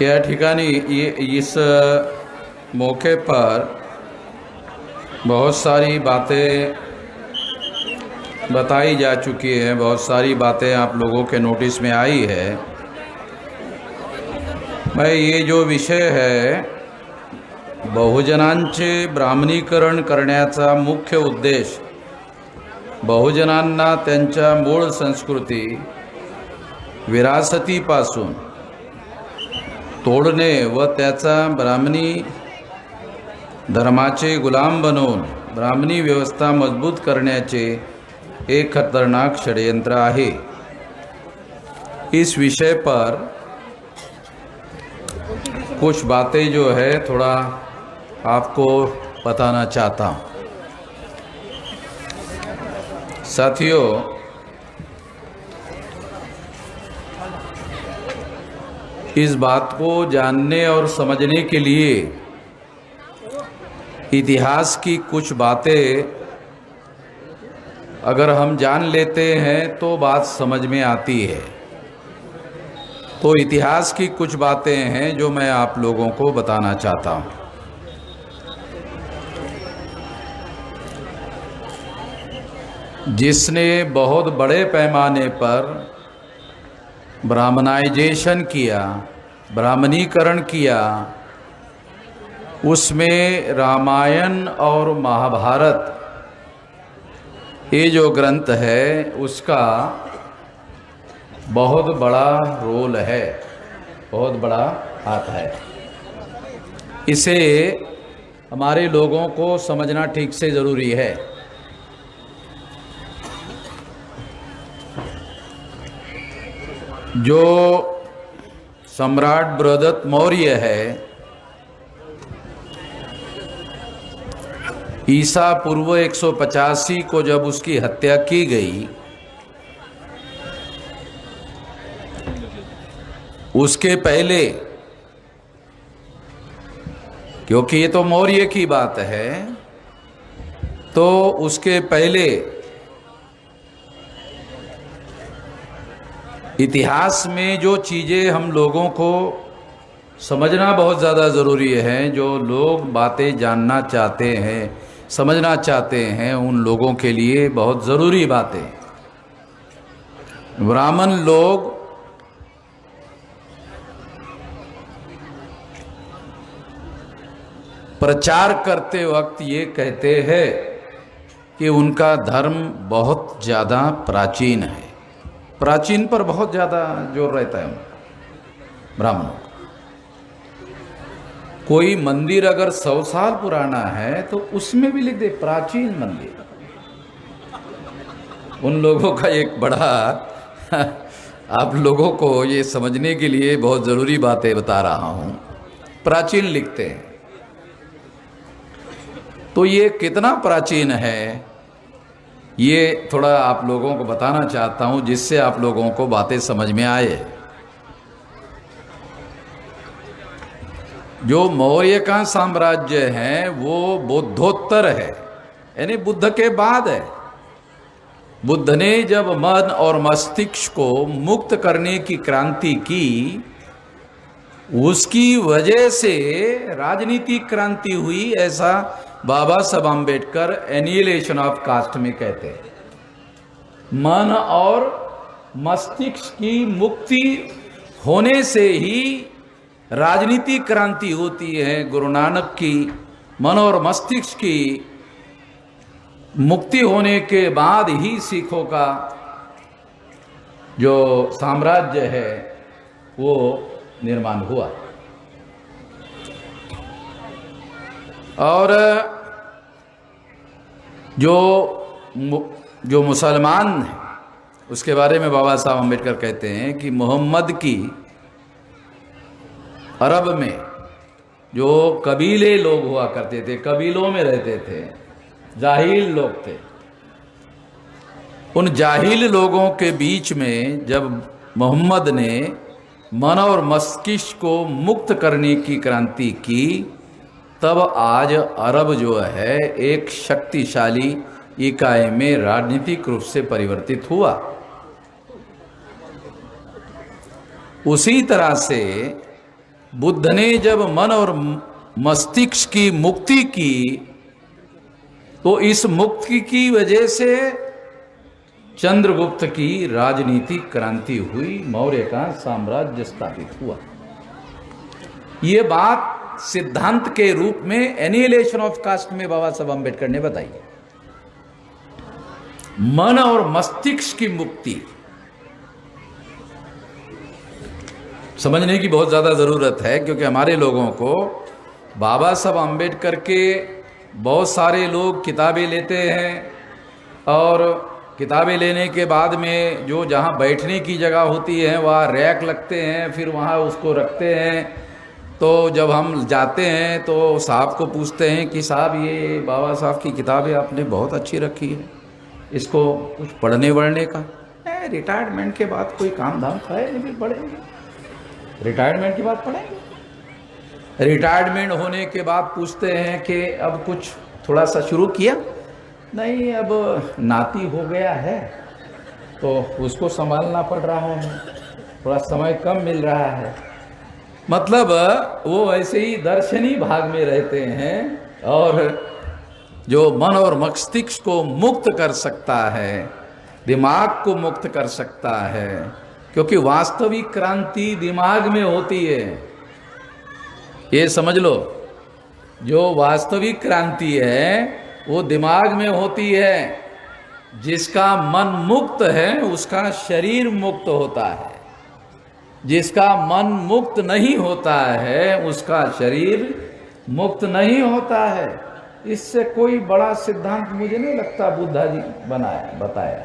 या ठिकानी ये इस मौके पर बहुत सारी बातें बताई जा चुकी हैं, बहुत सारी बातें आप लोगों के नोटिस में आई है। मैं ये जो विषय है बहुजनांचे ब्राह्मणीकरण करण्याचा मुख्य उद्देश बहुजनांना त्यांच्या मूळ संस्कृती विरासतीपासून तोडणे व त्याचा ब्राह्मणी धर्माचे गुलाम बनवून ब्राह्मणी व्यवस्था मजबूत करण्याचे एक खतरनाक षड्यंत्र है। इस विषय पर कुछ बातें जो है थोड़ा आपको बताना चाहता हूँ। साथियों, इस बात को जानने और समझने के लिए इतिहास की कुछ बातें अगर हम जान लेते हैं तो बात समझ में आती है। तो इतिहास की कुछ बातें हैं जो मैं आप लोगों को बताना चाहता हूँ। जिसने बहुत बड़े पैमाने पर ब्राह्मणाइजेशन किया, ब्राह्मणीकरण किया, उसमें रामायण और महाभारत ये जो ग्रंथ है उसका बहुत बड़ा रोल है, बहुत बड़ा हाथ है। इसे हमारे लोगों को समझना ठीक से ज़रूरी है। जो सम्राट बृहदत्त मौर्य है, ईसा पूर्व 185 को जब उसकी हत्या की गई, उसके पहले, क्योंकि ये तो मौर्य की बात है, तो उसके पहले इतिहास में जो चीज़ें हम लोगों को समझना बहुत ज़्यादा ज़रूरी है, जो लोग बातें जानना चाहते हैं, समझना चाहते हैं, उन लोगों के लिए बहुत ज़रूरी बातें। ब्राह्मण लोग प्रचार करते वक्त ये कहते हैं कि उनका धर्म बहुत ज़्यादा प्राचीन है। प्राचीन पर बहुत ज़्यादा जोर रहता है ब्राह्मणों का। कोई मंदिर अगर 100 साल पुराना है तो उसमें भी लिख दे प्राचीन मंदिर। उन लोगों का एक बड़ा आप लोगों को ये समझने के लिए बहुत ज़रूरी बातें बता रहा हूँ। प्राचीन लिखते हैं तो ये कितना प्राचीन है ये थोड़ा आप लोगों को बताना चाहता हूँ, जिससे आप लोगों को बातें समझ में आए। जो मौर्य का साम्राज्य है वो बुद्धोत्तर है, यानी बुद्ध के बाद है। बुद्ध ने जब मन और मस्तिष्क को मुक्त करने की क्रांति की, उसकी वजह से राजनीतिक क्रांति हुई, ऐसा बाबा Saheb Ambedkar annihilation of cast में कहते हैं। मन और मस्तिष्क की मुक्ति होने से ही राजनीतिक क्रांति होती है। गुरु नानक की मन और मस्तिष्क की मुक्ति होने के बाद ही सिखों का जो साम्राज्य है वो निर्माण हुआ। और जो मुसलमान हैं उसके बारे में बाबा साहब अम्बेडकर कहते हैं कि मोहम्मद की अरब में जो कबीले लोग हुआ करते थे, कबीलों में रहते थे, जाहिल लोग थे, उन जाहिल लोगों के बीच में जब मोहम्मद ने मन और मस्तिष्क को मुक्त करने की क्रांति की, तब आज अरब जो है एक शक्तिशाली इकाई में राजनीतिक रूप से परिवर्तित हुआ। उसी तरह से बुद्ध ने जब मन और मस्तिष्क की मुक्ति की तो इस मुक्ति की वजह से चंद्रगुप्त की राजनीतिक क्रांति हुई, मौर्य का साम्राज्य स्थापित हुआ। ये बात सिद्धांत के रूप में एनिहिलेशन ऑफ कास्ट में बाबा साहब अम्बेडकर ने बताई। मन और मस्तिष्क की मुक्ति समझने की बहुत ज्यादा जरूरत है, क्योंकि हमारे लोगों को बाबा साहब अम्बेडकर के बहुत सारे लोग किताबें लेते हैं और किताबें लेने के बाद में जो जहाँ बैठने की जगह होती है वहाँ रैक लगते हैं, फिर वहाँ उसको रखते हैं। तो जब हम जाते हैं तो साहब को पूछते हैं कि साहब ये बाबा साहब की किताबें आपने बहुत अच्छी रखी है, इसको कुछ पढ़ने वढ़ने का रिटायरमेंट के बाद कोई काम धाम था नहीं, फिर पढ़ेंगे, रिटायरमेंट के बाद पढ़ेंगे। रिटायरमेंट होने के बाद पूछते हैं कि अब कुछ थोड़ा सा शुरू किया, नहीं अब नाती हो गया है तो उसको संभालना पड़ रहा है, थोड़ा समय कम मिल रहा है। मतलब वो ऐसे ही दर्शनी भाग में रहते हैं। और जो मन और मस्तिष्क को मुक्त कर सकता है, दिमाग को मुक्त कर सकता है, क्योंकि वास्तविक क्रांति दिमाग में होती है। ये समझ लो, जो वास्तविक क्रांति है वो दिमाग में होती है। जिसका मन मुक्त है उसका शरीर मुक्त होता है, जिसका मन मुक्त नहीं होता है उसका शरीर मुक्त नहीं होता है। इससे कोई बड़ा सिद्धांत मुझे नहीं लगता बुद्धा जी बताया।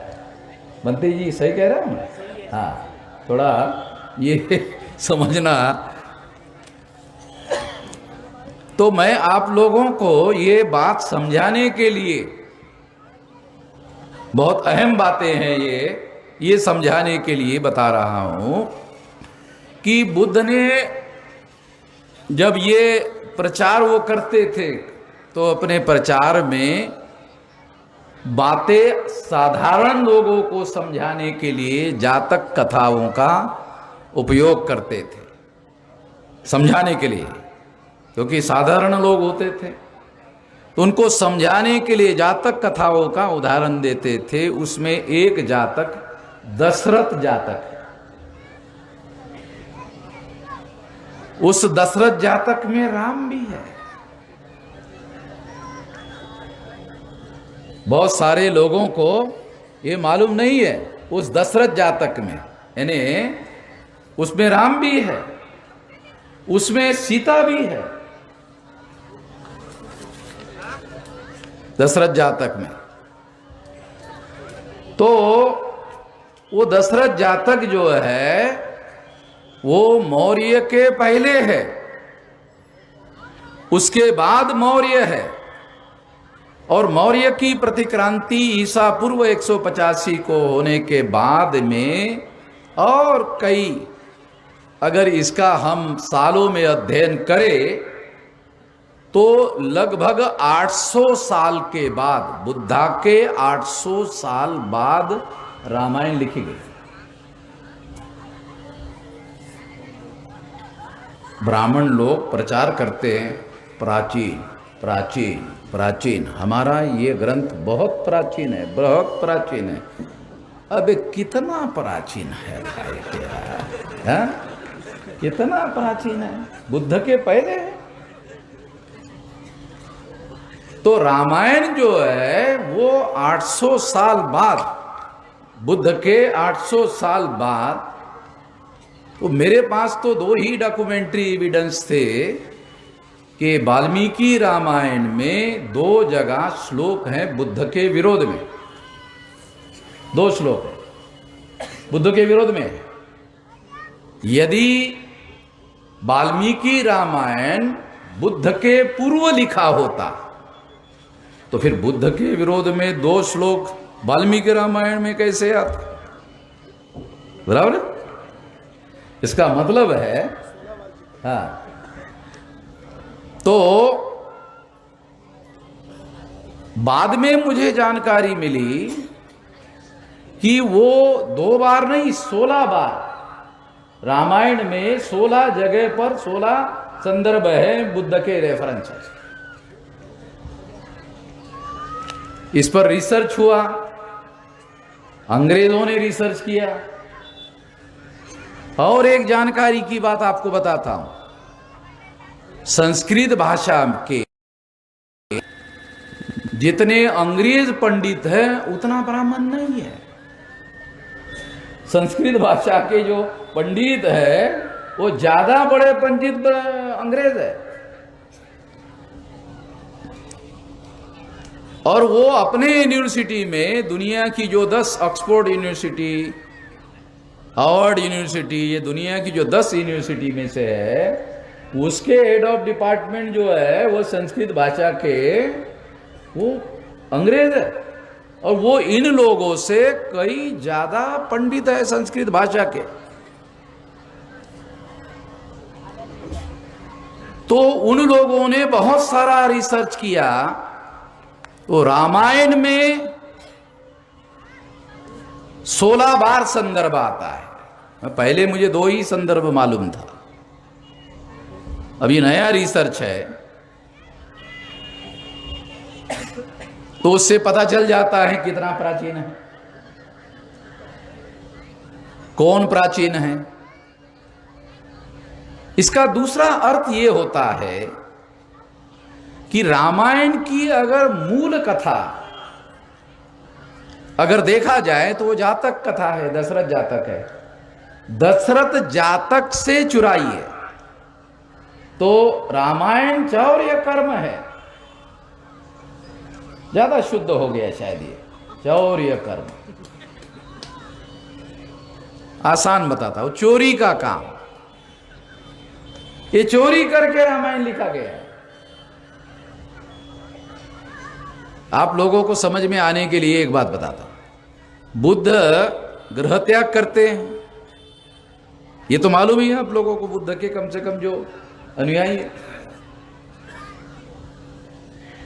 बंटी जी सही कह रहा हूँ? हाँ, थोड़ा ये समझना। तो मैं आप लोगों को ये बात समझाने के लिए, बहुत अहम बातें हैं ये समझाने के लिए बता रहा हूं कि बुद्ध ने जब ये प्रचार वो करते थे तो अपने प्रचार में बातें साधारण लोगों को समझाने के लिए जातक कथाओं का उपयोग करते थे, समझाने के लिए, क्योंकि साधारण लोग होते थे तो उनको समझाने के लिए जातक कथाओं का उदाहरण देते थे। उसमें एक जातक दशरथ जातक है। उस दशरथ जातक में राम भी है। बहुत सारे लोगों को ये मालूम नहीं है, उस दशरथ जातक में यानी उसमें राम भी है, उसमें सीता भी है। दशरथ जातक में तो वो दशरथ जातक जो है वो मौर्य के पहले है, उसके बाद मौर्य है। और मौर्य की प्रतिक्रांति ईसा पूर्व 185 को होने के बाद में और कई, अगर इसका हम सालों में अध्ययन करें तो लगभग 800 साल के बाद, बुद्धा के 800 साल बाद रामायण लिखी गई। ब्राह्मण लोग प्रचार करते हैं प्राचीन प्राचीन प्राचीन, हमारा ये ग्रंथ बहुत प्राचीन है, बहुत प्राचीन है। अबे कितना प्राचीन है भाई यार, कितना प्राचीन है, बुद्ध के पहले है। तो रामायण जो है वो 800 साल बाद, बुद्ध के 800 साल बाद। तो मेरे पास तो दो ही डॉक्यूमेंट्री एविडेंस थे कि वाल्मीकि रामायण में 2 जगह श्लोक हैं बुद्ध के विरोध में। 2 श्लोक है बुद्ध के विरोध में। यदि वाल्मीकि रामायण बुद्ध के पूर्व लिखा होता तो फिर बुद्ध के विरोध में 2 श्लोक वाल्मीकि रामायण में कैसे आते? बराबर। इसका मतलब है, हाँ, तो बाद में मुझे जानकारी मिली कि वो 2 बार नहीं 16 बार रामायण में 16 जगह पर 16 संदर्भ है बुद्ध के रेफरेंसेस। इस पर रिसर्च हुआ, अंग्रेजों ने रिसर्च किया। और एक जानकारी की बात आपको बताता हूं, संस्कृत भाषा के जितने अंग्रेज पंडित हैं उतना ब्राह्मण नहीं है। संस्कृत भाषा के जो पंडित है वो ज्यादा बड़े पंडित अंग्रेज है, और वो अपने यूनिवर्सिटी में दुनिया की जो 10 ऑक्सफोर्ड यूनिवर्सिटी, हार्वर्ड यूनिवर्सिटी, ये दुनिया की जो 10 यूनिवर्सिटी में से है, उसके हेड ऑफ डिपार्टमेंट जो है वो संस्कृत भाषा के वो अंग्रेज है, और वो इन लोगों से कई ज्यादा पंडित है संस्कृत भाषा के। तो उन लोगों ने बहुत सारा रिसर्च किया, तो रामायण में 16 बार संदर्भ आता है। पहले मुझे 2 ही संदर्भ मालूम था, अभी नया रिसर्च है तो उससे पता चल जाता है कितना प्राचीन है, कौन प्राचीन है। इसका दूसरा अर्थ यह होता है कि रामायण की अगर मूल कथा अगर देखा जाए तो वो जातक कथा है, दशरथ जातक है। दशरथ जातक से चुराई है, तो रामायण चौर्य कर्म है। ज्यादा शुद्ध हो गया शायद ये चौर्य कर्म। आसान बताता हूं, चोरी का काम, ये चोरी करके रामायण लिखा गया है। आप लोगों को समझ में आने के लिए एक बात बताता हूं, बुद्ध गृह त्याग करते हैं, ये तो मालूम ही है आप लोगों को, बुद्ध के कम से कम जो अनुयायी है।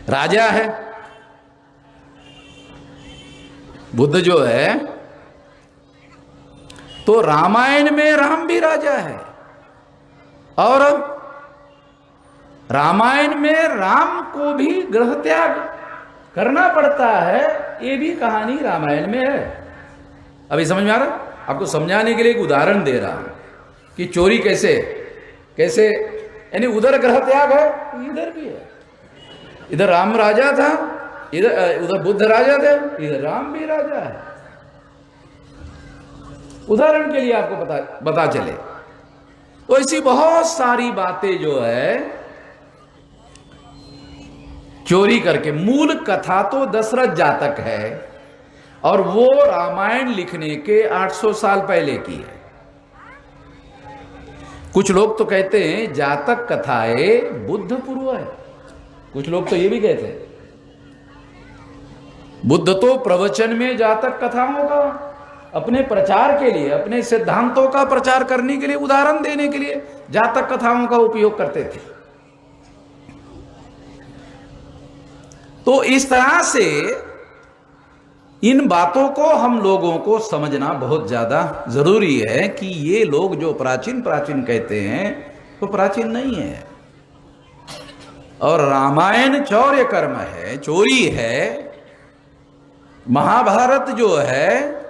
राजा है बुद्ध जो है, तो रामायण में राम भी राजा है, और रामायण में राम को भी गृह त्याग करना पड़ता है, ये भी कहानी रामायण में है। अभी समझ में आ रहा? आपको समझाने के लिए एक उदाहरण दे रहा हूं कि चोरी कैसे कैसे, यानी उधर गृह त्याग है, इधर भी है। इधर राम राजा था, इधर उधर बुद्ध राजा थे, इधर राम भी राजा है। उदाहरण के लिए आपको पता चले। तो ऐसी बहुत सारी बातें जो है चोरी करके, मूल कथा तो दशरथ जातक है, और वो रामायण लिखने के 800 साल पहले की है। कुछ लोग तो कहते हैं जातक कथाएं बुद्ध पूर्व है, कुछ लोग तो ये भी कहते हैं बुद्ध तो प्रवचन में जातक कथाओं का अपने प्रचार के लिए, अपने सिद्धांतों का प्रचार करने के लिए, उदाहरण देने के लिए जातक कथाओं का उपयोग करते थे। तो इस तरह से इन बातों को हम लोगों को समझना बहुत ज्यादा जरूरी है कि ये लोग जो प्राचीन प्राचीन कहते हैं वो प्राचीन नहीं है, और रामायण चौर्य कर्म है, चोरी है। महाभारत जो है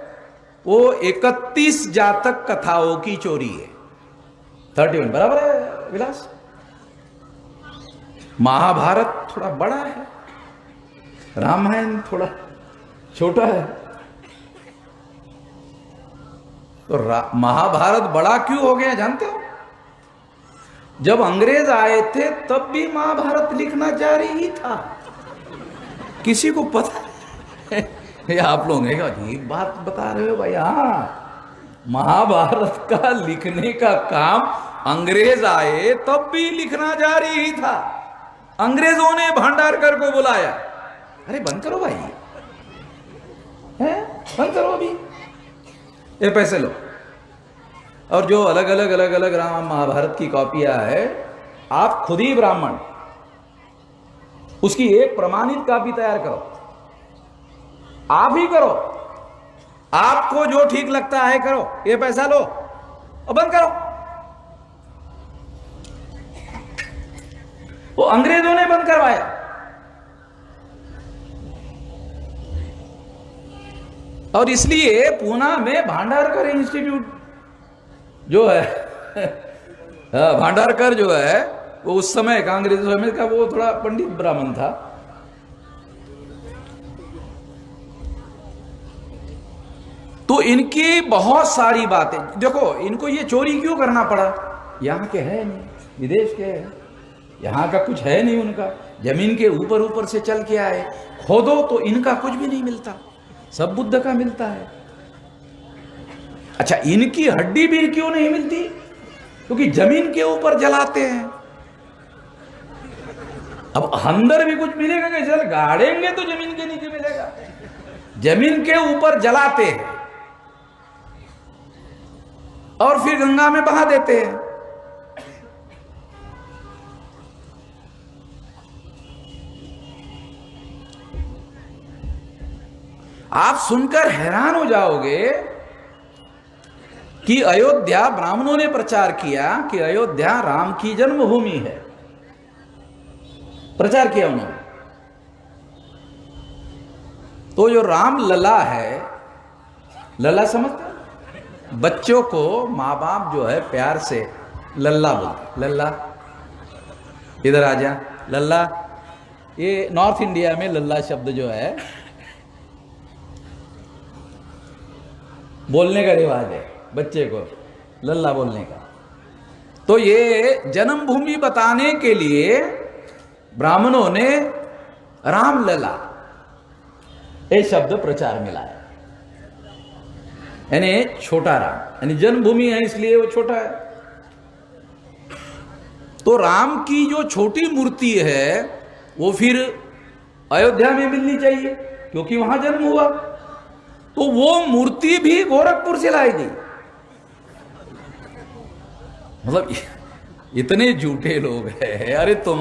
वो 31 जातक कथाओं की चोरी है। 31 बराबर है विलास? महाभारत थोड़ा बड़ा है, रामायण थोड़ा छोटा है। तो महाभारत बड़ा क्यों हो गया जानते हो? जब अंग्रेज आए थे तब भी महाभारत लिखना जारी ही था, किसी को पता है? आप लोग एक बात बता रहे हो भाई। हाँ, महाभारत का लिखने का काम अंग्रेज आए तब भी लिखना जारी ही था। अंग्रेजों ने भंडारकर को बुलाया, अरे बंद करो भाई, है बंद करो अभी, ये पैसे लो। और जो अलग अलग राम महाभारत की कॉपियां है, आप खुद ही ब्राह्मण, उसकी एक प्रमाणित कॉपी तैयार करो, आप ही करो, आपको जो ठीक लगता है करो, ये पैसा लो। और बंद करो। वो अंग्रेजों ने बंद करवाया। और इसलिए पूना में भांडारकर इंस्टीट्यूट जो है भांडारकर जो है वो उस समय का अंग्रेज समय का वो थोड़ा पंडित ब्राह्मण था। तो इनकी बहुत सारी बातें देखो, इनको ये चोरी क्यों करना पड़ा? यहां के है नहीं, विदेश के है, यहां का कुछ है नहीं उनका। जमीन के ऊपर ऊपर से चल के आए, खोदो तो इनका कुछ भी नहीं मिलता, सब बुद्ध का मिलता है। अच्छा, इनकी हड्डी भी क्यों नहीं मिलती? क्योंकि जमीन के ऊपर जलाते हैं। अब अंदर भी कुछ मिलेगा कि जल गाड़ेंगे तो जमीन के नीचे मिलेगा। जमीन के ऊपर जलाते हैं और फिर गंगा में बहा देते हैं। आप सुनकर हैरान हो जाओगे कि अयोध्या, ब्राह्मणों ने प्रचार किया कि अयोध्या राम की जन्मभूमि है, प्रचार किया उन्होंने। तो जो राम लला है, लला समझते, बच्चों को माँ बाप जो है प्यार से लल्ला बोलते, लल्ला इधर आ जा लल्ला। ये नॉर्थ इंडिया में लल्ला शब्द जो है बोलने का रिवाज है, बच्चे को लल्ला बोलने का। तो ये जन्मभूमि बताने के लिए ब्राह्मणों ने राम लला ये शब्द प्रचार में लाया, यानी छोटा राम, यानी जन्मभूमि है इसलिए वो छोटा है। तो राम की जो छोटी मूर्ति है वो फिर अयोध्या में मिलनी चाहिए क्योंकि वहां जन्म हुआ। तो वो मूर्ति भी गोरखपुर से लाई गई। मतलब इतने झूठे लोग हैं। अरे तुम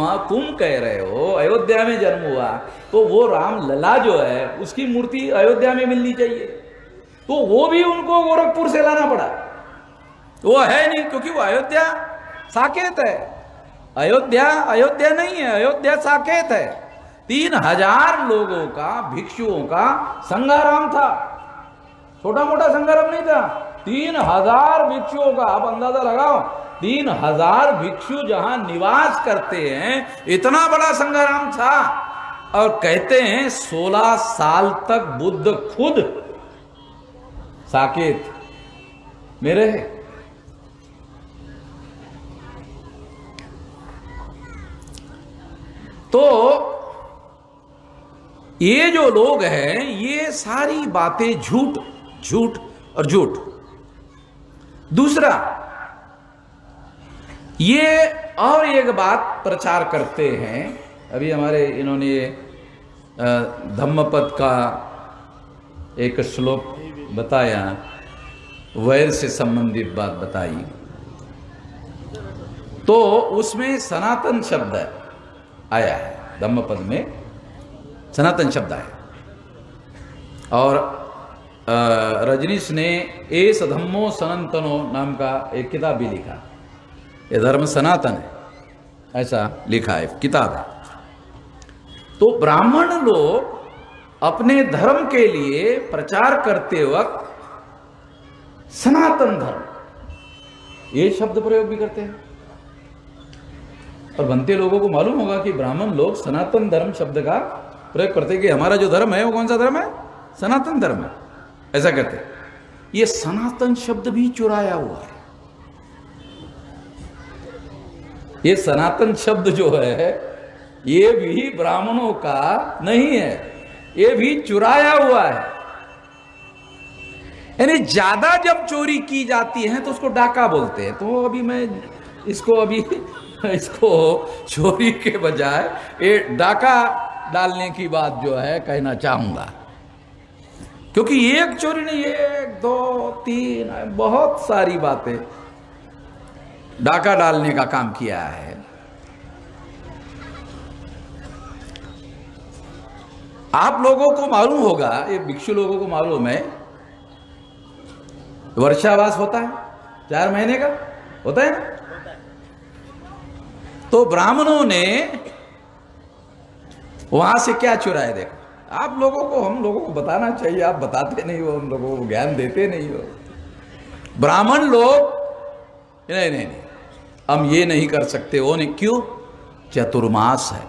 कह रहे हो अयोध्या में जन्म हुआ, तो वो राम लला जो है उसकी मूर्ति अयोध्या में मिलनी चाहिए, तो वो भी उनको गोरखपुर से लाना पड़ा। वो है नहीं क्योंकि वो अयोध्या साकेत है। अयोध्या अयोध्या नहीं है, अयोध्या साकेत है। 3000 लोगों का, भिक्षुओं का संघाराम था, छोटा मोटा संघाराम नहीं था। 3000 भिक्षुओं का, आप अंदाजा लगाओ, 3000 भिक्षु जहां निवास करते हैं, इतना बड़ा संघाराम था। और कहते हैं 16 साल तक बुद्ध खुद साकेत में रहे। तो ये जो लोग हैं ये सारी बातें झूठ झूठ और झूठ। दूसरा, ये और एक बात प्रचार करते हैं। अभी हमारे इन्होंने धम्मपद का एक श्लोक बताया, वैर से संबंधित बात बताई, तो उसमें सनातन शब्द आया है। धम्मपद में सनातन शब्द आया। और रजनीश ने एस धम्मो सनातनो नाम का एक किताब भी लिखा। ये धर्म सनातन है, ऐसा लिखा है, किताब है। तो ब्राह्मण लोग अपने धर्म के लिए प्रचार करते वक्त सनातन धर्म ये शब्द प्रयोग भी करते हैं। और बनते लोगों को मालूम होगा कि ब्राह्मण लोग सनातन धर्म शब्द का प्रयोग करते हैं कि हमारा जो धर्म है वो कौन सा धर्म है? सनातन धर्म है, ऐसा कहते हैं। ये सनातन शब्द भी चुराया हुआ है। ये सनातन शब्द जो है ये भी ब्राह्मणों का नहीं है, ये भी चुराया हुआ है। यानी ज्यादा जब चोरी की जाती है तो उसको डाका बोलते हैं। तो अभी मैं इसको चोरी के बजाय ये डाका डालने की बात जो है कहना चाहूंगा, क्योंकि एक चोरी नहीं, 1 2 3 बहुत सारी बातें डाका डालने का काम किया है। आप लोगों को मालूम होगा, ये भिक्षु लोगों को मालूम है, वर्षावास होता है 4 महीने का होता है ना। तो ब्राह्मणों ने वहां से क्या चुराया, देखो आप लोगों को, हम लोगों को बताना चाहिए, आप बताते नहीं हो, हम लोगों को ज्ञान देते नहीं हो। ब्राह्मण लोग नहीं नहीं नहीं, हम ये नहीं कर सकते, वो नहीं, क्यों, चतुर्मास है।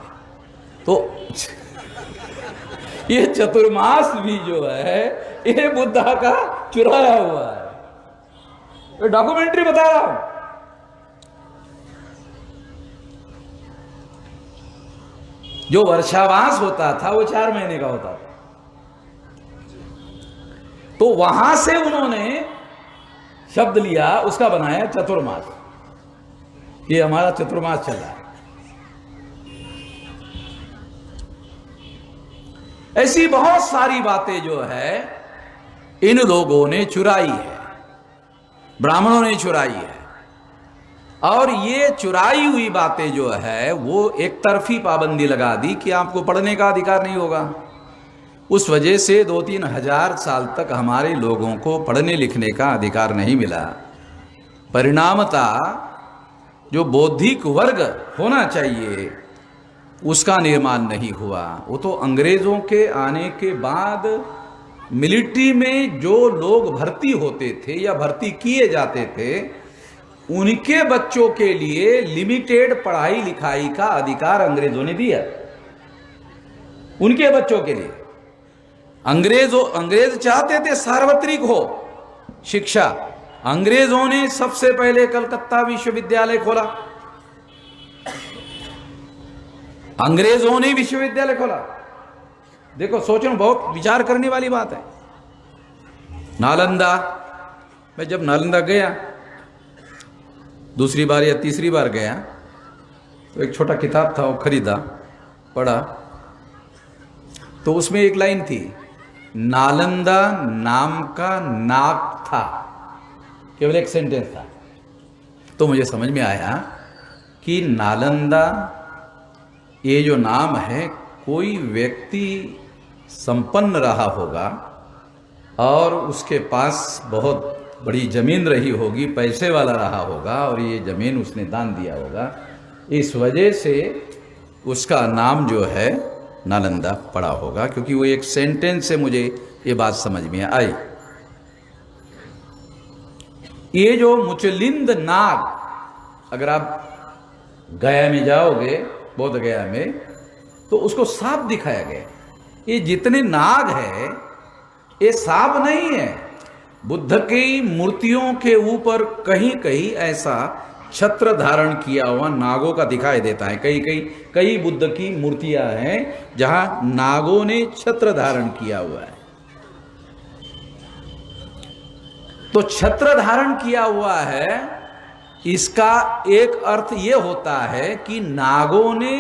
तो ये चतुर्मास भी जो है ये बुद्धा का चुराया हुआ है, ये डॉक्यूमेंट्री बता रहा हूं। जो वर्षावास होता था वो 4 महीने का होता था। तो वहां से उन्होंने शब्द लिया, उसका बनाया चतुर्मास। ये हमारा चतुर्मास चल रहा है। ऐसी बहुत सारी बातें जो है इन लोगों ने चुराई है, ब्राह्मणों ने चुराई है। और ये चुराई हुई बातें जो है वो एक तरफी पाबंदी लगा दी कि आपको पढ़ने का अधिकार नहीं होगा। उस वजह से 2-3 हजार साल तक हमारे लोगों को पढ़ने लिखने का अधिकार नहीं मिला। परिणामतः जो बौद्धिक वर्ग होना चाहिए उसका निर्माण नहीं हुआ। वो तो अंग्रेजों के आने के बाद मिलिट्री में जो लोग भर्ती होते थे या भर्ती किए जाते थे उनके बच्चों के लिए लिमिटेड पढ़ाई लिखाई का अधिकार अंग्रेजों ने दिया। उनके बच्चों के लिए अंग्रेज चाहते थे सार्वत्रिक हो शिक्षा। अंग्रेजों ने सबसे पहले कलकत्ता विश्वविद्यालय खोला, अंग्रेजों ने विश्वविद्यालय खोला। देखो सोचो, बहुत विचार करने वाली बात है। नालंदा, मैं जब नालंदा गया दूसरी बार या तीसरी बार गया तो एक छोटा किताब था, वो खरीदा, पढ़ा, तो उसमें एक लाइन थी, नालंदा नाम का नाग था, केवल एक सेंटेंस था। तो मुझे समझ में आया कि नालंदा ये जो नाम है, कोई व्यक्ति संपन्न रहा होगा और उसके पास बहुत बड़ी जमीन रही होगी, पैसे वाला रहा होगा और ये जमीन उसने दान दिया होगा, इस वजह से उसका नाम जो है नालंदा पड़ा होगा। क्योंकि वो एक सेंटेंस से मुझे ये बात समझ में आई। ये जो मुचलिंद नाग, अगर आप गया में जाओगे, बोध गया में, तो उसको सांप दिखाया गया। ये जितने नाग है ये सांप नहीं है। बुद्ध की मूर्तियों के ऊपर कहीं कहीं ऐसा छत्र धारण किया हुआ नागों का दिखाई देता है। कई बुद्ध की मूर्तियां हैं जहां नागों ने छत्र धारण किया हुआ है। तो छत्र धारण किया हुआ है, इसका एक अर्थ यह होता है कि नागों ने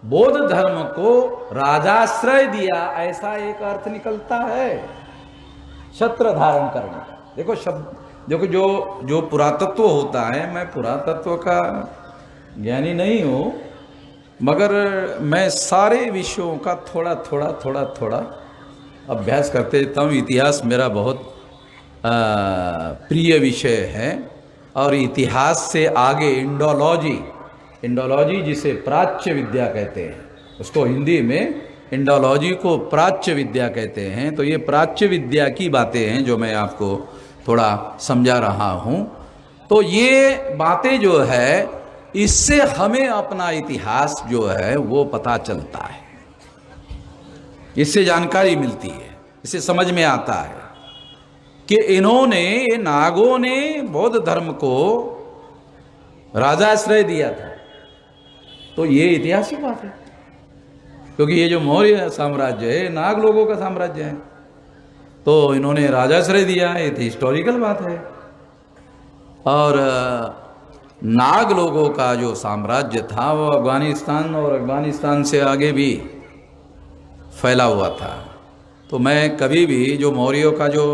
बौद्ध धर्म को राजाश्रय दिया, ऐसा एक अर्थ निकलता है छत्र धारण करने का। देखो शब्द, देखो जो पुरातत्व होता है, मैं पुरातत्व का ज्ञानी नहीं हूं, मगर मैं सारे विषयों का थोड़ा थोड़ा अभ्यास करते रहता हूँ। इतिहास मेरा बहुत प्रिय विषय है। और इतिहास से आगे इंडोलॉजी जिसे प्राच्य विद्या कहते हैं, उसको हिंदी में इंडोलॉजी को प्राच्य विद्या कहते हैं। तो ये प्राच्य विद्या की बातें हैं जो मैं आपको थोड़ा समझा रहा हूँ। तो ये बातें जो है, इससे हमें अपना इतिहास जो है वो पता चलता है, इससे जानकारी मिलती है, इससे समझ में आता है कि इन्होंने, ये नागों ने बौद्ध धर्म को राजाश्रय दिया था। तो ये ऐतिहासिक बात है, क्योंकि ये जो मौर्य साम्राज्य है नाग लोगों का साम्राज्य है, तो इन्होंने राजाश्रय दिया है, ये तो हिस्टोरिकल बात है। और नाग लोगों का जो साम्राज्य था वो अफगानिस्तान और अफगानिस्तान से आगे भी फैला हुआ था। तो मैं कभी भी जो मौर्यों का जो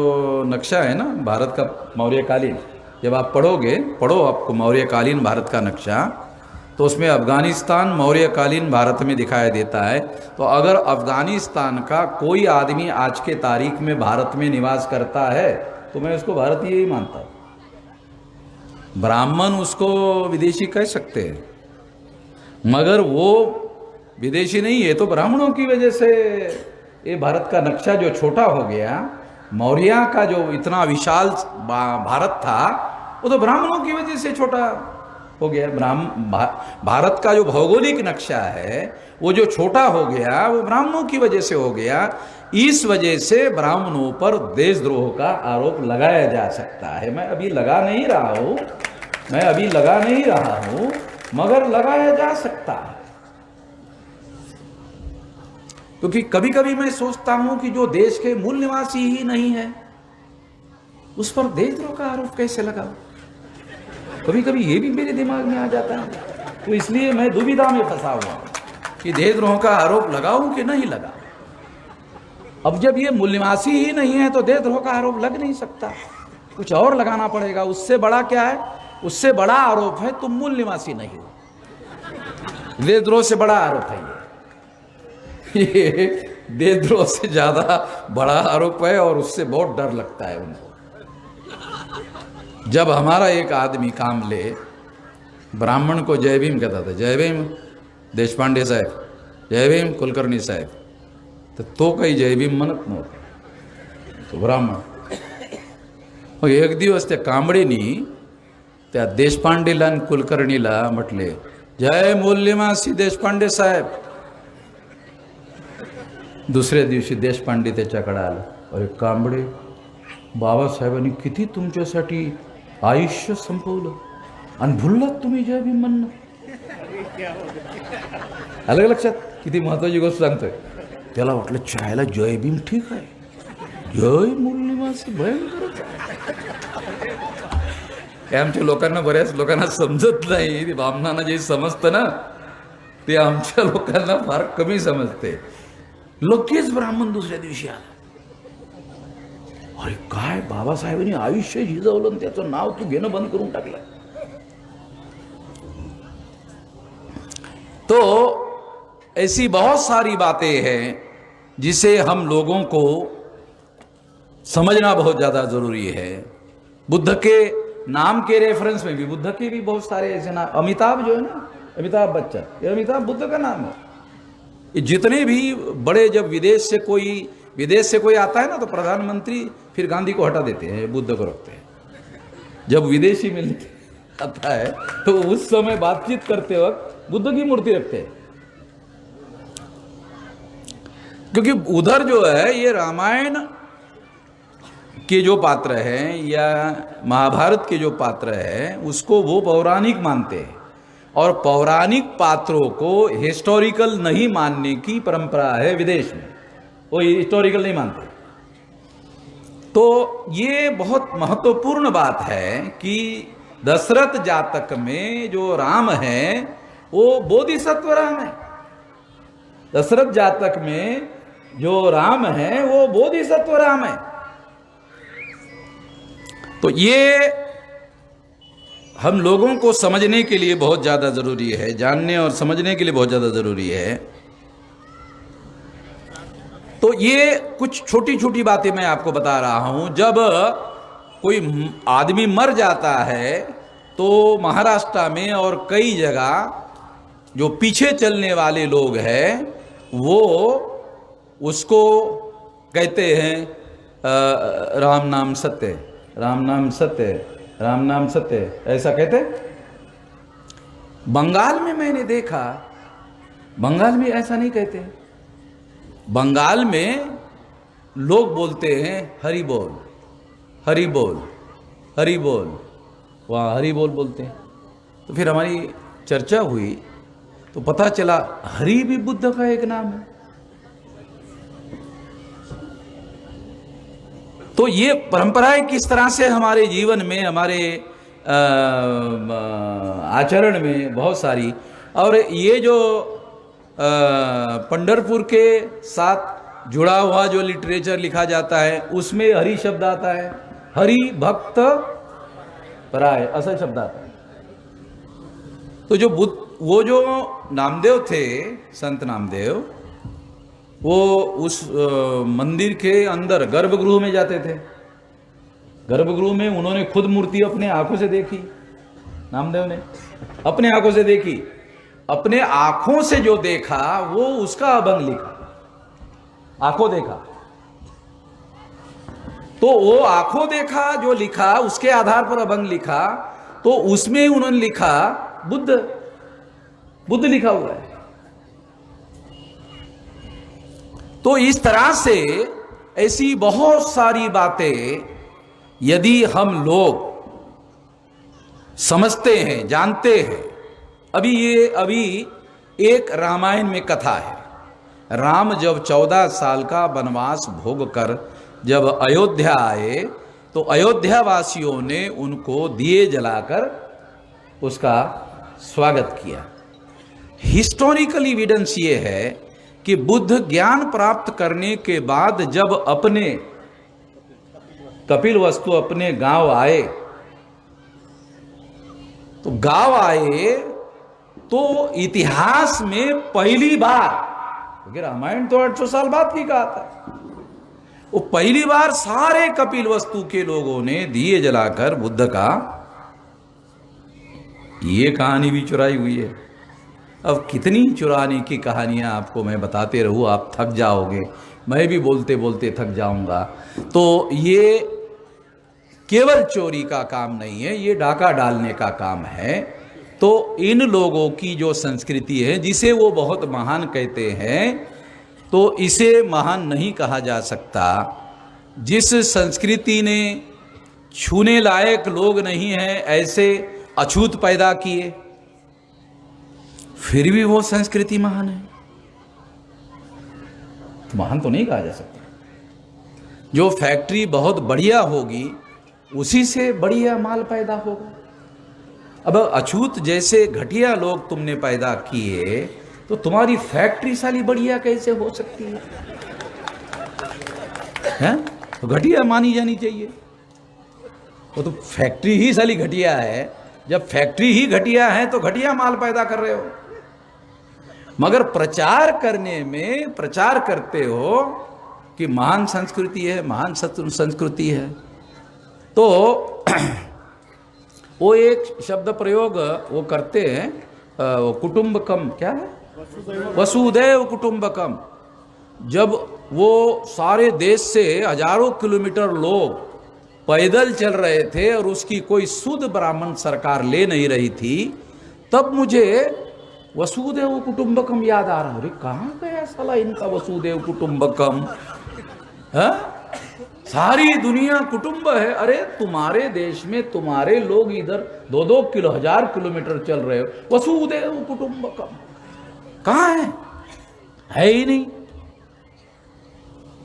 नक्शा है ना, भारत का मौर्यकालीन, जब आप पढ़ो आपको मौर्यकालीन भारत का नक्शा, तो उसमें अफगानिस्तान मौर्यकालीन भारत में दिखाई देता है। तो अगर अफगानिस्तान का कोई आदमी आज के तारीख में भारत में निवास करता है तो मैं उसको भारतीय ही मानता हूँ। ब्राह्मण उसको विदेशी कह सकते हैं, मगर वो विदेशी नहीं है। तो ब्राह्मणों की वजह से ये भारत का नक्शा जो छोटा हो गया, मौर्य का जो इतना विशाल भारत था, वो तो ब्राह्मणों की वजह से छोटा हो गया। भारत का जो भौगोलिक नक्शा है वो जो छोटा हो गया, वो ब्राह्मणों की वजह से हो गया। इस वजह से ब्राह्मणों पर देशद्रोह का आरोप लगाया जा सकता है। मैं अभी लगा नहीं रहा हूं, मगर लगाया जा सकता है। क्योंकि कभी कभी मैं सोचता हूं कि जो देश के मूल निवासी ही नहीं है, उस पर देशद्रोह का आरोप कैसे लगाऊं? कभी कभी ये भी मेरे दिमाग में आ जाता है। तो इसलिए मैं दुविधा में फंसा हुआ हूं कि देशद्रोह का आरोप लगाऊं कि नहीं लगाऊं। अब जब ये मूल निवासी ही नहीं है तो देशद्रोह का आरोप लग नहीं सकता, कुछ और लगाना पड़ेगा। उससे बड़ा क्या है? उससे बड़ा आरोप है तुम मूल निवासी नहीं हो। देशद्रोह से बड़ा आरोप है ये देशद्रोह से ज्यादा बड़ा आरोप है, और उससे बहुत डर लगता है उनको। जब हमारा एक आदमी काम ले, ब्राह्मण को जय भीम कहता था, जय भीम देशपांडे साहब, जय भीम कुलकर्णी साहब, तो कई जय भीम म्हणत नव्हते तो ब्राह्मण। मग एक दिवस त्या कांबळेनी त्या देशपांडेला आणि कुलकर्णीला म्हटले, जय मूल्यमासी देशपांडे साहेब. दुसऱ्या दिवशी देशपांडे त्याच्याकडे आला, अरे कांबळे, बाबासाहेबांनी किती तुमच्यासाठी आयुष्य संपवलं आणि भुललात तुम्ही जय भीम म्हणणं. आलं लक्षात? किती महत्वाची गोष्ट सांगतोय. त्याला वाटलं चायला जय भीम ठीक आहे, जय मूल्यमासी भयंकर. आमच्या लोकांना, बऱ्याच लोकांना समजत नाही. ब्राह्मणांना जे समजतं ना ते आमच्या लोकांना फार कमी समजते. लगेच ब्राह्मण दुसऱ्या दिवशी आला, अरे काय बाबासाहेबांनी आयुष्य झिजवलं आणि त्याचं नाव तू घेणं बंद करून टाकलं. तो ऐसी बहुत सारी बातें हैं जिसे हम लोगों को समझना बहुत ज्यादा जरूरी है. बुद्ध के नाम के रेफरेंस में भी, बुद्ध के भी बहुत सारे ऐसे नाम, अमिताभ जो है ना, अमिताभ बच्चन, ये अमिताभ बुद्ध का नाम है. ये जितने भी बड़े, जब विदेश से कोई आता है ना तो प्रधानमंत्री फिर गांधी को हटा देते हैं, बुद्ध को रखते हैं. जब विदेशी मिलने आता है तो उस समय बातचीत करते वक्त बुद्ध की मूर्ति रखते हैं, क्योंकि उधर जो है ये रामायण के जो पात्र हैं या महाभारत के जो पात्र हैं उसको वो पौराणिक मानते हैं, और पौराणिक पात्रों को हिस्टोरिकल नहीं मानने की परंपरा है विदेश में. वो हिस्टोरिकल नहीं मानते. तो ये बहुत महत्वपूर्ण बात है कि दशरथ जातक में जो राम है वो बोधिसत्व राम है. दशरथ जातक में जो राम है वो बोधिसत्व राम है. तो ये हम लोगों को समझने के लिए बहुत ज़्यादा ज़रूरी है, जानने और समझने के लिए बहुत ज़्यादा ज़रूरी है. तो ये कुछ छोटी छोटी बातें मैं आपको बता रहा हूं. जब कोई आदमी मर जाता है तो महाराष्ट्र में और कई जगह जो पीछे चलने वाले लोग हैं वो उसको कहते हैं राम नाम सत्य, राम नाम सत्य, राम नाम सत्य, ऐसा कहते. बंगाल में मैंने देखा, बंगाल में ऐसा नहीं कहते. बंगाल में लोग बोलते हैं हरि बोल, हरि बोल, हरि बोल, वहाँ हरि बोल बोलते हैं. तो फिर हमारी चर्चा हुई तो पता चला हरि भी बुद्ध का एक नाम है. तो ये परंपराएं किस तरह से हमारे जीवन में, हमारे आचरण में बहुत सारी, और ये जो पंढरपुर के साथ जुड़ा हुआ जो लिटरेचर लिखा जाता है उसमें हरि शब्द आता है, हरि भक्त पराय ऐसा शब्द आता है. तो जो वो जो नामदेव थे, संत नामदेव, वो उस मंदिर के अंदर गर्भगृह में जाते थे. गर्भगृह में उन्होंने खुद मूर्ति अपने आंखों से देखी नामदेव ने अपने आंखों से देखी, अपने आंखों से जो देखा वो उसका अभंग लिखा, आंखों देखा। तो वो आंखों देखा जो लिखा उसके आधार पर अभंग लिखा, तो उसमें उन्होंने लिखा बुद्ध लिखा हुआ है। तो इस तरह से ऐसी बहुत सारी बातें यदि हम लोग समझते हैं, जानते हैं। अभी एक रामायण में कथा है। राम जब 14 साल का वनवास भोग कर जब अयोध्या आए तो अयोध्या वासियों ने उनको दिए जलाकर उसका स्वागत किया। हिस्टोरिकल एविडेंस ये है कि बुद्ध ज्ञान प्राप्त करने के बाद जब अपने कपिलवस्तु अपने गांव आए, तो गांव आए तो इतिहास में पहली बार, क्योंकि रामायण तो 800 साल बाद की कहा था, वो पहली बार सारे कपिलवस्तु के लोगों ने दिए जलाकर बुद्ध का, ये कहानी भी चुराई हुई है। अब कितनी चुराने की कहानियां आपको मैं बताते रहूं, आप थक जाओगे, मैं भी बोलते बोलते थक जाऊंगा। तो ये केवल चोरी का काम नहीं है, ये डाका डालने का काम है। तो इन लोगों की जो संस्कृति है जिसे वो बहुत महान कहते हैं, तो इसे महान नहीं कहा जा सकता। जिस संस्कृति ने छूने लायक लोग नहीं हैं ऐसे अछूत पैदा किए, फिर भी वो संस्कृति महान है, तो महान तो नहीं कहा जा सकता। जो फैक्ट्री बहुत बढ़िया होगी उसी से बढ़िया माल पैदा होगा। अब अछूत जैसे घटिया लोग तुमने पैदा किए तो तुम्हारी फैक्ट्री साली बढ़िया कैसे हो सकती है? तो घटिया मानी जानी चाहिए। वो तो फैक्ट्री ही साली घटिया है। जब फैक्ट्री ही घटिया है तो घटिया माल पैदा कर रहे हो। मगर प्रचार करने में प्रचार करते हो कि महान संस्कृति है, महान संस्कृति है। तो वो एक शब्द प्रयोग वो करते हैं, कुटुंबकम, क्या है, वसुदैव कुटुंबकम। जब वो सारे देश से हजारों किलोमीटर लोग पैदल चल रहे थे और उसकी कोई शुद्ध ब्राह्मण सरकार ले नहीं रही थी, तब मुझे वसुदेव कुटुंबकम याद आ रहा। अरे कहाँ गया साला इनका वसुदेव कुटुंबकम? सारी दुनिया कुटुंब है। अरे तुम्हारे देश में तुम्हारे लोग इधर 2-2 हजार किलोमीटर चल रहे हो, वसुदेव कुटुंबकम कहाँ है ही नहीं।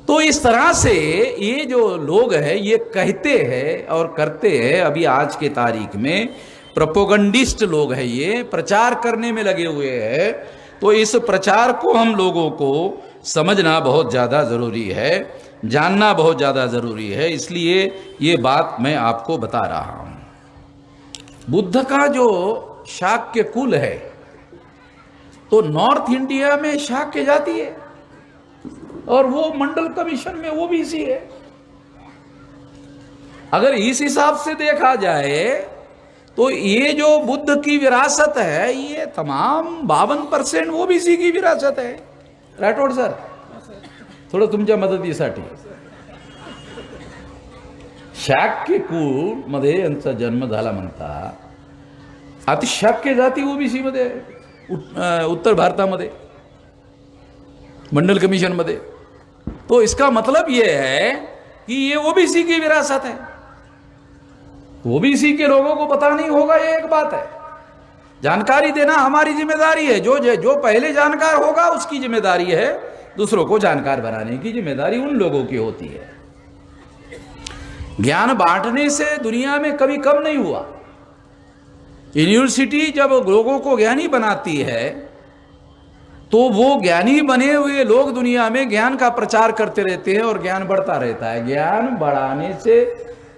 तो इस तरह से ये जो लोग हैं ये कहते हैं और करते हैं। अभी आज के तारीख में प्रोपोगंडिस्ट लोग हैं, ये प्रचार करने में लगे हुए हैं। तो इस प्रचार को हम लोगों को समझना बहुत ज़्यादा ज़रूरी है, जानना बहुत ज़्यादा ज़रूरी है। इसलिए ये बात मैं आपको बता रहा हूँ। बुद्ध का जो शाक्य कुल है, तो नॉर्थ इंडिया में शाक्य जाति है और वो मंडल कमीशन में ओबीसी है। अगर इस हिसाब से देखा जाए तो ये जो बुद्ध की विरासत है ये तमाम 52% ओबीसी की विरासत है। राठोड सर, थोडं तुमच्या मदतीसाठी, शाक्य कुल मध्ये यांचा जन्म झाला म्हणता, अति शाक्य जाती ओबीसी मध्ये, उत्तर भारतामध्ये मंडल कमीशन मध्ये। तो इसका मतलब यह है कि ये ओबीसी की विरासत है। ओबीसी के लोगों को पता नहीं होगा, ये एक बात है। जानकारी देना हमारी जिम्मेदारी है। जो पहले जानकार होगा उसकी जिम्मेदारी है, दूसरों को जानकार बनाने की जिम्मेदारी उन लोगों की होती है। ज्ञान बांटने से दुनिया में कभी कम नहीं हुआ। यूनिवर्सिटी जब लोगों को ज्ञानी बनाती है तो वो ज्ञानी बने हुए लोग दुनिया में ज्ञान का प्रचार करते रहते हैं और ज्ञान बढ़ता रहता है। ज्ञान बढ़ाने से,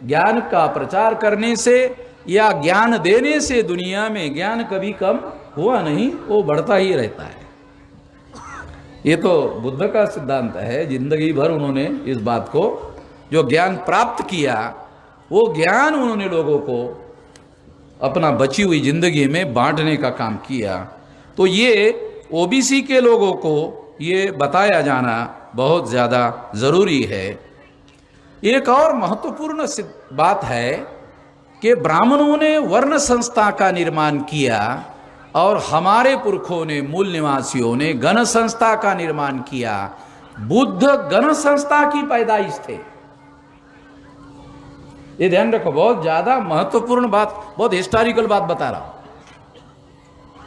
ज्ञान का प्रचार करने से या ज्ञान देने से दुनिया में ज्ञान कभी कम हुआ नहीं, वो बढ़ता ही रहता है। ये तो बुद्ध का सिद्धांत है। जिंदगी भर उन्होंने इस बात को, जो ज्ञान प्राप्त किया वो ज्ञान उन्होंने लोगों को अपना बची हुई जिंदगी में बांटने का काम किया। तो ये ओबीसी के लोगों को ये बताया जाना बहुत ज़्यादा ज़रूरी है। एक और महत्वपूर्ण बात है कि ब्राह्मणों ने वर्ण संस्था का निर्माण किया और हमारे पुरखों ने, मूल निवासियों ने गण संस्था का निर्माण किया। बुद्ध गण संस्था की पैदाइश थे। ये ध्यान रखो, बहुत ज्यादा महत्वपूर्ण बात, बहुत हिस्टोरिकल बात बता रहा हूं।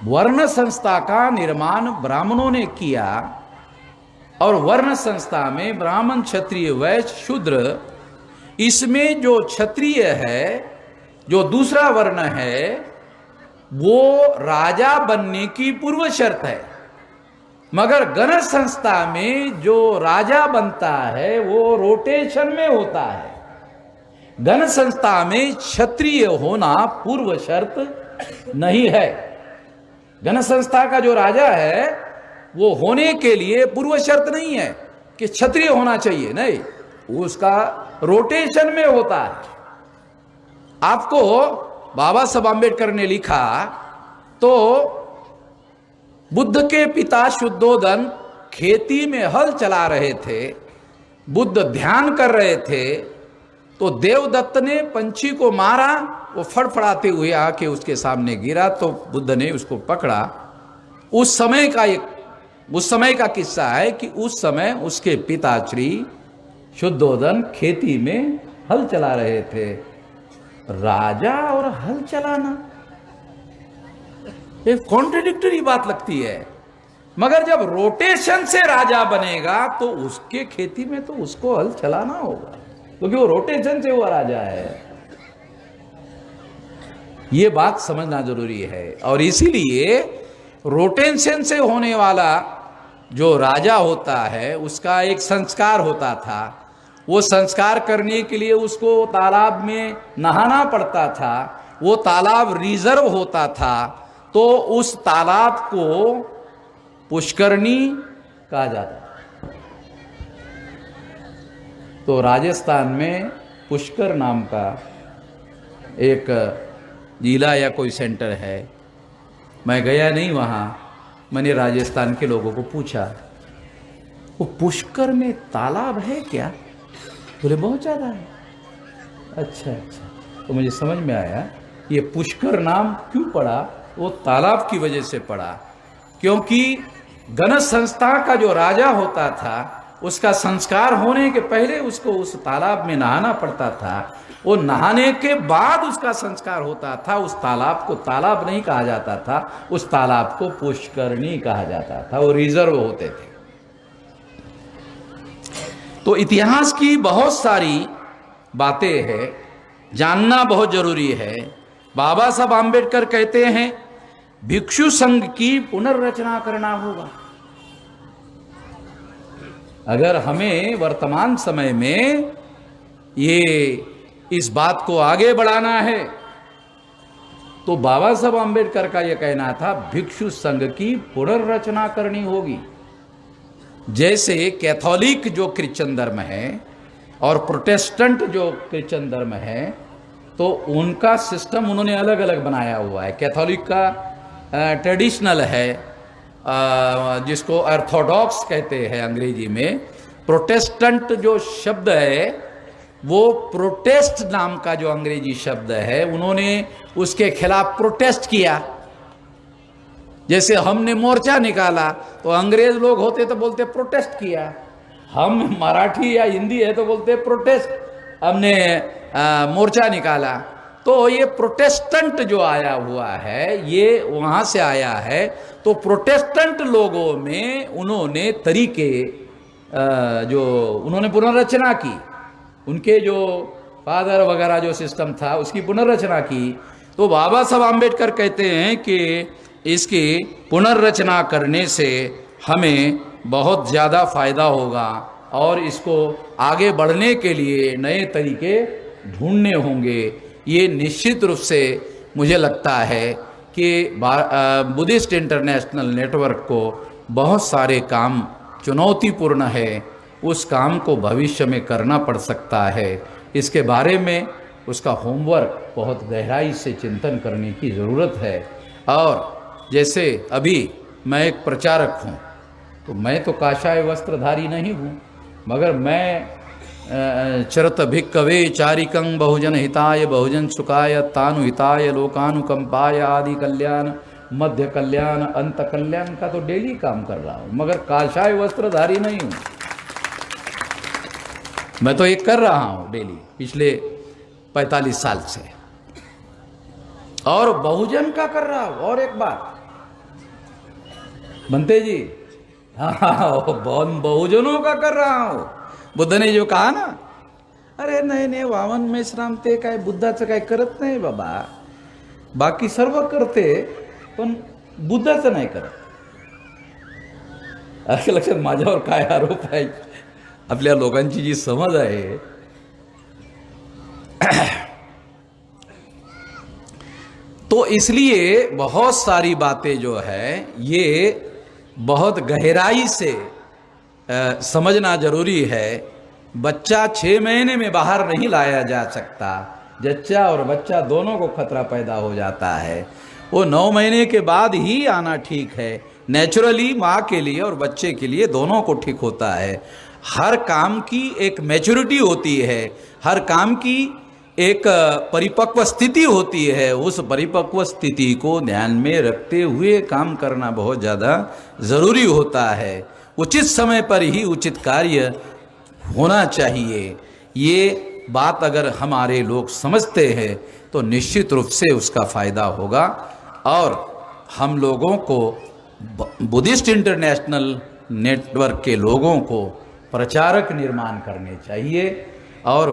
वर्ण संस्था का निर्माण ब्राह्मणों ने किया और वर्ण संस्था में ब्राह्मण, क्षत्रिय, वैश्य, शूद्र, इसमें जो क्षत्रिय है, जो दूसरा वर्ण है, वो राजा बनने की पूर्व शर्त है। मगर गण संस्था में जो राजा बनता है वो रोटेशन में होता है। गण संस्था में क्षत्रिय होना पूर्व शर्त नहीं है। गण संस्था का जो राजा है वो होने के लिए पूर्व शर्त नहीं है कि क्षत्रिय होना चाहिए, नहीं, उसका रोटेशन में होता है। आपको बाबा साहब आंबेडकर ने लिखा, तो बुद्ध के पिता शुद्धोधन खेती में हल चला रहे थे, बुद्ध ध्यान कर रहे थे, तो देवदत्त ने पंछी को मारा, वो फड़फड़ाते हुए आके उसके सामने गिरा, तो बुद्ध ने उसको पकड़ा। उस समय का किस्सा है कि उस समय उसके पिताश्री शुद्धोधन खेती में हल चला रहे थे। राजा और हल चलाना, एक कॉन्ट्रडिक्टरी बात लगती है। मगर जब रोटेशन से राजा बनेगा तो उसके खेती में तो उसको हल चलाना होगा, क्योंकि वो रोटेशन से हुआ राजा है। ये बात समझना जरूरी है। और इसीलिए रोटेशन से होने वाला जो राजा होता है उसका एक संस्कार होता था। वो संस्कार करने के लिए उसको तालाब में नहाना पड़ता था। वो तालाब रिजर्व होता था, तो उस तालाब को पुष्करणी कहा जाता। तो राजस्थान में पुष्कर नाम का एक जिला या कोई सेंटर है। मैं गया नहीं वहाँ, मैंने राजस्थान के लोगों को पूछा, वो पुष्कर में तालाब है क्या? बोले बहुत ज़्यादा है। अच्छा, तो मुझे समझ में आया ये पुष्कर नाम क्यों पड़ा। वो तालाब की वजह से पड़ा, क्योंकि गण संस्था का जो राजा होता था उसका संस्कार होने के पहले उसको उस तालाब में नहाना पड़ता था। वो नहाने के बाद उसका संस्कार होता था। उस तालाब को तालाब नहीं कहा जाता था, उस तालाब को पुष्करणी कहा जाता था। वो रिजर्व होते थे। तो इतिहास की बहुत सारी बातें हैं, जानना बहुत जरूरी है। बाबा साहब आंबेडकर कहते हैं भिक्षु संघ की पुनर्रचना करना होगा। अगर हमें वर्तमान समय में ये इस बात को आगे बढ़ाना है तो बाबा साहब आंबेडकर का यह कहना था भिक्षु संघ की पुनर्रचना करनी होगी। जैसे कैथोलिक जो क्रिश्चियन धर्म है और प्रोटेस्टेंट जो क्रिश्चियन धर्म है, तो उनका सिस्टम उन्होंने अलग अलग बनाया हुआ है। कैथोलिक का ट्रेडिशनल है, जिसको ऑर्थोडॉक्स कहते हैं अंग्रेजी में। प्रोटेस्टेंट जो शब्द है वो प्रोटेस्ट नाम का जो अंग्रेजी शब्द है, उन्होंने उसके खिलाफ प्रोटेस्ट किया। जैसे हमने मोर्चा निकाला तो अंग्रेज लोग होते तो बोलते प्रोटेस्ट किया, हम मराठी या हिंदी है तो बोलते प्रोटेस्ट, हमने मोर्चा निकाला। तो ये प्रोटेस्टेंट जो आया हुआ है ये वहाँ से आया है। तो प्रोटेस्टेंट लोगों में उन्होंने तरीके जो उन्होंने पुनर्रचना की, उनके जो फादर वगैरह जो सिस्टम था उसकी पुनर्रचना की। तो बाबा साहब आंबेडकर कहते हैं कि इसकी पुनर्रचना करने से हमें बहुत ज़्यादा फायदा होगा और इसको आगे बढ़ने के लिए नए तरीके ढूंढने होंगे। ये निश्चित रूप से मुझे लगता है कि बुद्धिस्ट इंटरनेशनल नेटवर्क को बहुत सारे काम चुनौतीपूर्ण है, उस काम को भविष्य में करना पड़ सकता है। इसके बारे में उसका होमवर्क बहुत गहराई से चिंतन करने की ज़रूरत है। और जैसे अभी मैं एक प्रचारक हूँ, तो मैं तो काषाय वस्त्रधारी नहीं हूँ, मगर मैं चरत भिक्कवे चारिकं बहुजन हिताय बहुजन सुखाय तानु हिताय लोकानुकंपाय आदि कल्याण मध्य कल्याण अंत कल्याण का तो डेली काम कर रहा हूँ, मगर काषाय वस्त्रधारी नहीं हूँ। मैं तो ये कर रहा हूँ डेली पिछले 45 साल से, और बहुजन का कर रहा हूँ। और एक बात बनते जी, हाँ बहुजनों का कर रहा हूँ। बुद्ध ने जो कहा ना, अरे नहीं नाही वामन मेश्राम ते काय बुद्धाचं काय करत नाही बाबा, बाकी सर्व करते पण बुद्धाचं नाही करत. असं लक्षात माझ्यावर काय आरोप आहे, आपल्या लोकांची जी समज आहे तो इसलिए बहुत सारी बातें जो है ये बहुत गहराई से समझना जरूरी है। बच्चा 6 महीने में बाहर नहीं लाया जा सकता, जच्चा और बच्चा दोनों को खतरा पैदा हो जाता है। वो 9 महीने के बाद ही आना ठीक है, नेचुरली माँ के लिए और बच्चे के लिए दोनों को ठीक होता है। हर काम की एक मैच्योरिटी होती है, हर काम की एक परिपक्व स्थिति होती है। उस परिपक्व स्थिति को ध्यान में रखते हुए काम करना बहुत ज़्यादा ज़रूरी होता है। उचित समय पर ही उचित कार्य होना चाहिए। ये बात अगर हमारे लोग समझते हैं तो निश्चित रूप से उसका फ़ायदा होगा। और हम लोगों को, बुद्धिस्ट इंटरनेशनल नेटवर्क के लोगों को प्रचारक निर्माण करने चाहिए और